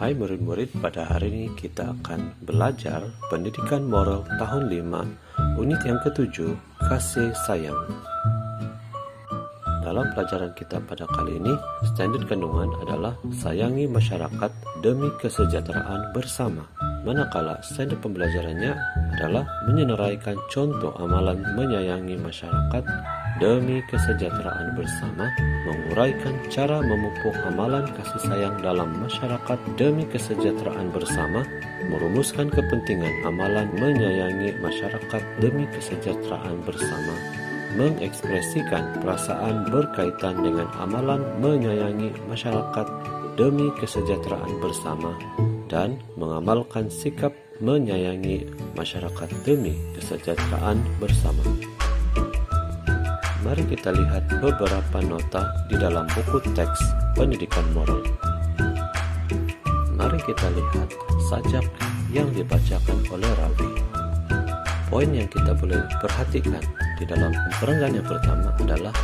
Hai murid-murid, pada hari ini kita akan belajar pendidikan moral tahun 5, unit yang ke-7, kasih sayang. Dalam pelajaran kita pada kali ini, standar kandungan adalah sayangi masyarakat demi kesejahteraan bersama. Manakala standar pembelajarannya adalah menyenaraikan contoh amalan menyayangi masyarakat demi kesejahteraan bersama, menguraikan cara memupuk amalan kasih sayang dalam masyarakat demi kesejahteraan bersama, merumuskan kepentingan amalan menyayangi masyarakat demi kesejahteraan bersama, mengekspresikan perasaan berkaitan dengan amalan menyayangi masyarakat demi kesejahteraan bersama, dan mengamalkan sikap menyayangi masyarakat demi kesejahteraan bersama. Mari kita lihat beberapa nota di dalam buku teks pendidikan moral. Mari kita lihat sajak yang dibacakan oleh Ravi. Poin yang kita boleh perhatikan di dalam perenggan yang pertama adalah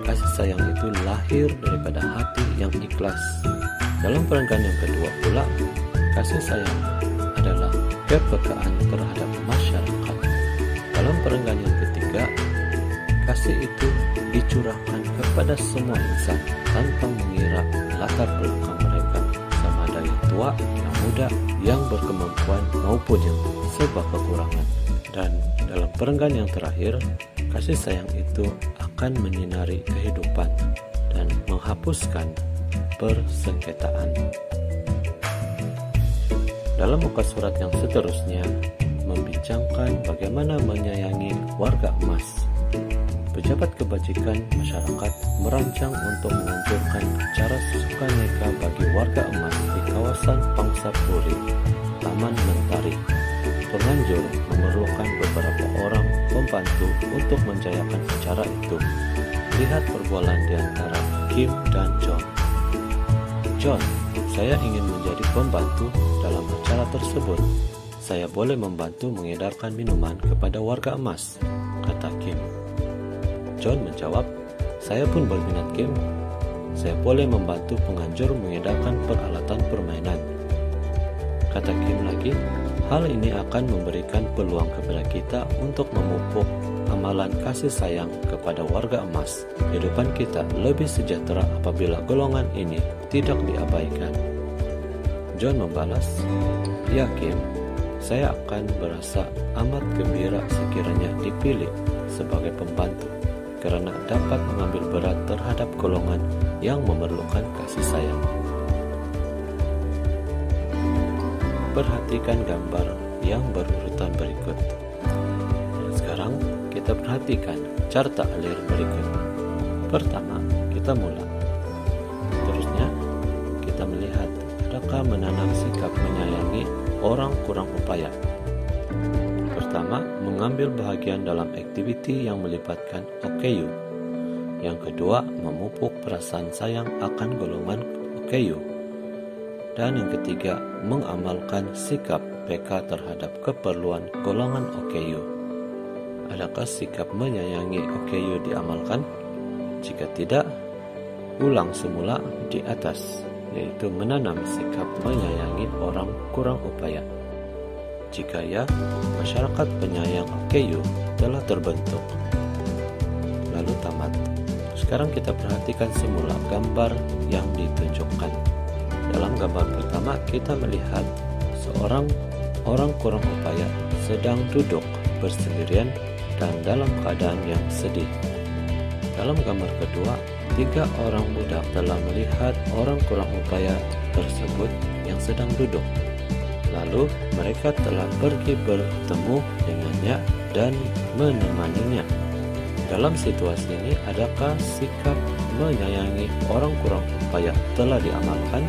kasih sayang itu lahir daripada hati yang ikhlas. Dalam perenggan yang kedua pula, kasih sayang adalah kepekaan terhadap masyarakat. Dalam perenggan yang ketiga, kasih itu dicurahkan kepada semua insan tanpa mengira latar belakang mereka, sama ada yang tua, yang muda, yang berkemampuan maupun yang serba kekurangan. Dan dalam perenggan yang terakhir, kasih sayang itu akan menyinari kehidupan dan menghapuskan persengketaan. Dalam muka surat yang seterusnya membincangkan bagaimana menyayangi warga emas. Pejabat kebajikan masyarakat merancang untuk menganjurkan cara sukaneka bagi warga emas di kawasan Pangsapuri, Taman Mentari. Penganjur memerlukan beberapa orang pembantu untuk menjayakan acara itu. Lihat perbualan di antara Kim dan John. John, saya ingin menjadi pembantu dalam acara tersebut. Saya boleh membantu mengedarkan minuman kepada warga emas, kata Kim. John menjawab, saya pun berminat Kim. Saya boleh membantu penganjur mengedarkan peralatan permainan. Kata Kim lagi, hal ini akan memberikan peluang kepada kita untuk memupuk amalan kasih sayang kepada warga emas. Kehidupan kita lebih sejahtera apabila golongan ini tidak diabaikan. John membalas, ya Kim, saya akan berasa amat gembira sekiranya dipilih sebagai pembantu, karena dapat mengambil berat terhadap golongan yang memerlukan kasih sayang. Perhatikan gambar yang berurutan berikut. Dan sekarang kita perhatikan carta alir berikut. Pertama, kita mulai. Terusnya, kita melihat adakah menanam sikap menyayangi orang kurang upaya. Pertama, mengambil bahagian dalam aktiviti yang melibatkan OKU. Yang kedua, memupuk perasaan sayang akan golongan OKU. Dan yang ketiga, mengamalkan sikap PK terhadap keperluan golongan OKU. Adakah sikap menyayangi OKU diamalkan? Jika tidak, ulang semula di atas, yaitu menanam sikap menyayangi orang kurang upaya. Jika ya, masyarakat penyayang OKU telah terbentuk. Lalu tamat. Sekarang kita perhatikan semula gambar yang ditunjukkan. Dalam gambar pertama kita melihat seorang orang kurang upaya sedang duduk bersendirian dan dalam keadaan yang sedih. Dalam gambar kedua, 3 orang budak telah melihat orang kurang upaya tersebut yang sedang duduk. Lalu mereka telah pergi bertemu dengannya dan menemaninya. Dalam situasi ini, adakah sikap menyayangi orang kurang upaya telah diamalkan?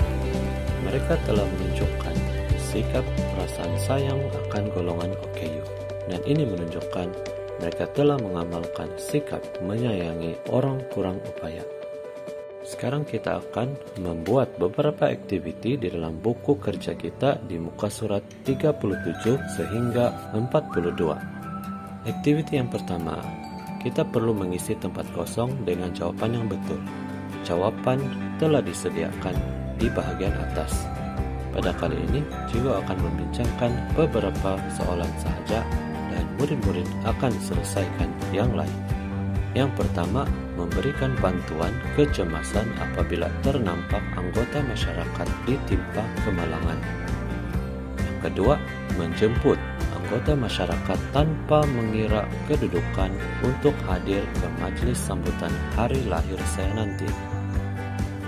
Mereka telah menunjukkan sikap perasaan sayang akan golongan OKU. Dan ini menunjukkan mereka telah mengamalkan sikap menyayangi orang kurang upaya. Sekarang kita akan membuat beberapa aktiviti di dalam buku kerja kita di muka surat 37 sehingga 42. Aktiviti yang pertama, kita perlu mengisi tempat kosong dengan jawaban yang betul. Jawaban telah disediakan di bagian atas. Pada kali ini juga akan membincangkan beberapa soalan saja dan murid-murid akan selesaikan yang lain. Yang pertama, memberikan bantuan kecemasan apabila ternampak anggota masyarakat ditimpa kemalangan. Yang kedua, menjemput anggota masyarakat tanpa mengira kedudukan untuk hadir ke majelis sambutan hari lahir saya nanti.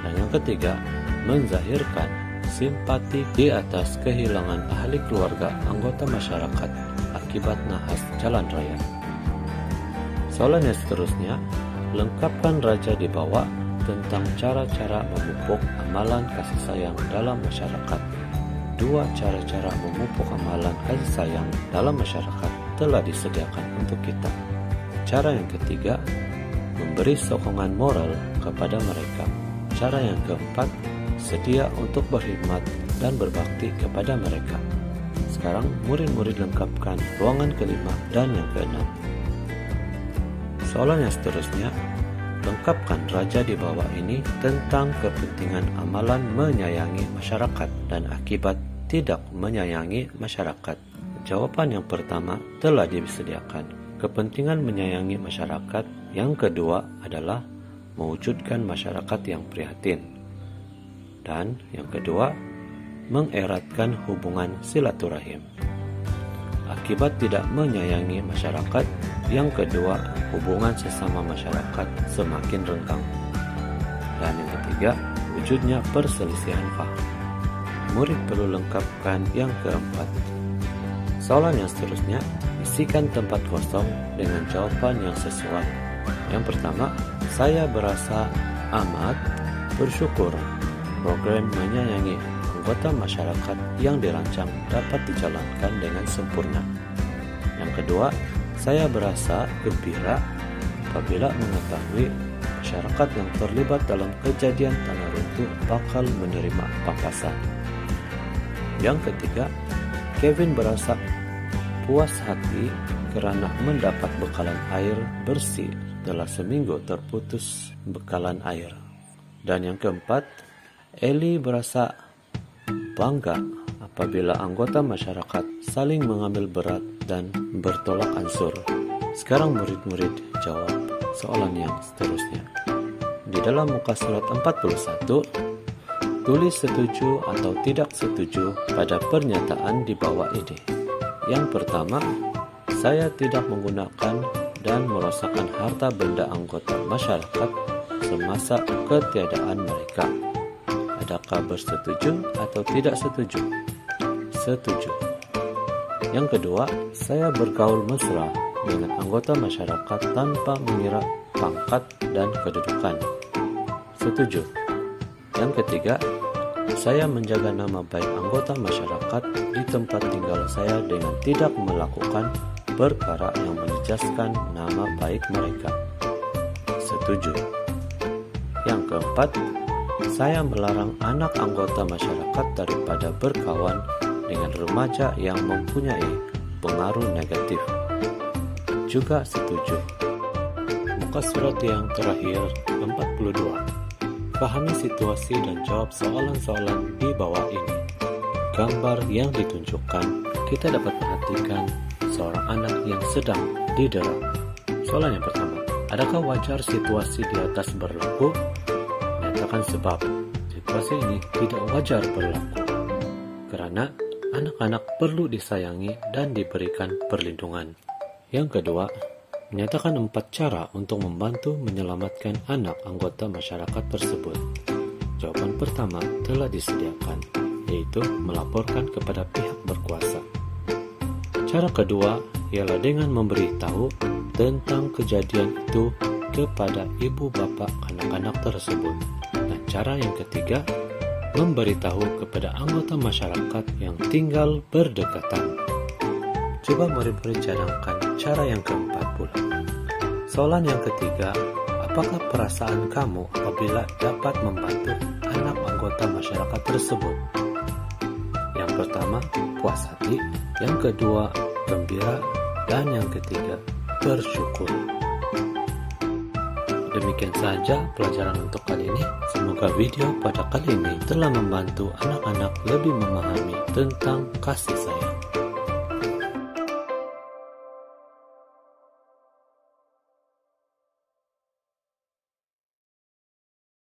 Dan yang ketiga, menzahirkan simpati di atas kehilangan ahli keluarga anggota masyarakat akibat nahas jalan raya. Soalan yang seterusnya, lengkapkan raja di bawah tentang cara-cara memupuk amalan kasih sayang dalam masyarakat. Dua cara-cara memupuk amalan kasih sayang dalam masyarakat telah disediakan untuk kita. Cara yang ketiga, memberi sokongan moral kepada mereka. Cara yang keempat, sedia untuk berkhidmat dan berbakti kepada mereka. Sekarang murid-murid lengkapkan ruangan kelima dan yang keenam. Soalan yang seterusnya, lengkapkan raja di bawah ini tentang kepentingan amalan menyayangi masyarakat dan akibat tidak menyayangi masyarakat. Jawaban yang pertama telah disediakan, kepentingan menyayangi masyarakat. Yang kedua adalah mewujudkan masyarakat yang prihatin. Dan yang kedua, mengeratkan hubungan silaturahim. Akibat tidak menyayangi masyarakat, yang kedua, hubungan sesama masyarakat semakin renggang. Dan yang ketiga, wujudnya perselisihan paham. Murid perlu lengkapkan yang keempat. Soalan yang seterusnya, isikan tempat kosong dengan jawaban yang sesuai. Yang pertama, saya berasa amat bersyukur program menyayangi anggota masyarakat yang dirancang dapat dijalankan dengan sempurna. Yang kedua, saya berasa gembira apabila mengetahui masyarakat yang terlibat dalam kejadian tanah runtuh bakal menerima pampasan. Yang ketiga, Kevin berasa puas hati karena mendapat bekalan air bersih setelah seminggu terputus bekalan air. Dan yang keempat, Eli berasa bangga apabila anggota masyarakat saling mengambil berat dan bertolak ansur. Sekarang murid-murid jawab soalan yang seterusnya. Di dalam muka surat 41, tulis setuju atau tidak setuju pada pernyataan di bawah ini. Yang pertama, saya tidak menggunakan dan merosakkan harta benda anggota masyarakat semasa ketiadaan mereka. Adakah bersetuju atau tidak setuju? Setuju. Yang kedua, saya bergaul mesra dengan anggota masyarakat tanpa mengira pangkat dan kedudukan. Setuju. Yang ketiga, saya menjaga nama baik anggota masyarakat di tempat tinggal saya dengan tidak melakukan perkara yang menjejaskan nama baik mereka. Setuju. Yang keempat, saya melarang anak anggota masyarakat daripada berkawan dengan remaja yang mempunyai pengaruh negatif. Juga setuju. Muka surat yang terakhir 42. Pahami situasi dan jawab soalan-soalan di bawah ini. Gambar yang ditunjukkan, kita dapat perhatikan seorang anak yang sedang didera. Soalan yang pertama, adakah wajar situasi di atas berlaku? Nyatakan sebab situasi ini tidak wajar berlaku, karena anak-anak perlu disayangi dan diberikan perlindungan. Yang kedua, menyatakan 4 cara untuk membantu menyelamatkan anak anggota masyarakat tersebut. Jawaban pertama telah disediakan, yaitu melaporkan kepada pihak berkuasa. Cara kedua ialah dengan memberitahu tentang kejadian itu kepada ibu bapak anak-anak tersebut. Dan cara yang ketiga, memberitahu kepada anggota masyarakat yang tinggal berdekatan. Coba murid-murid cadangkan cara yang keempat pula. Soalan yang ketiga, apakah perasaan kamu apabila dapat membantu anak anggota masyarakat tersebut? Yang pertama, puas hati. Yang kedua, gembira. Dan yang ketiga, bersyukur. Demikian saja pelajaran untuk kali ini. Semoga video pada kali ini telah membantu anak-anak lebih memahami tentang kasih sayang.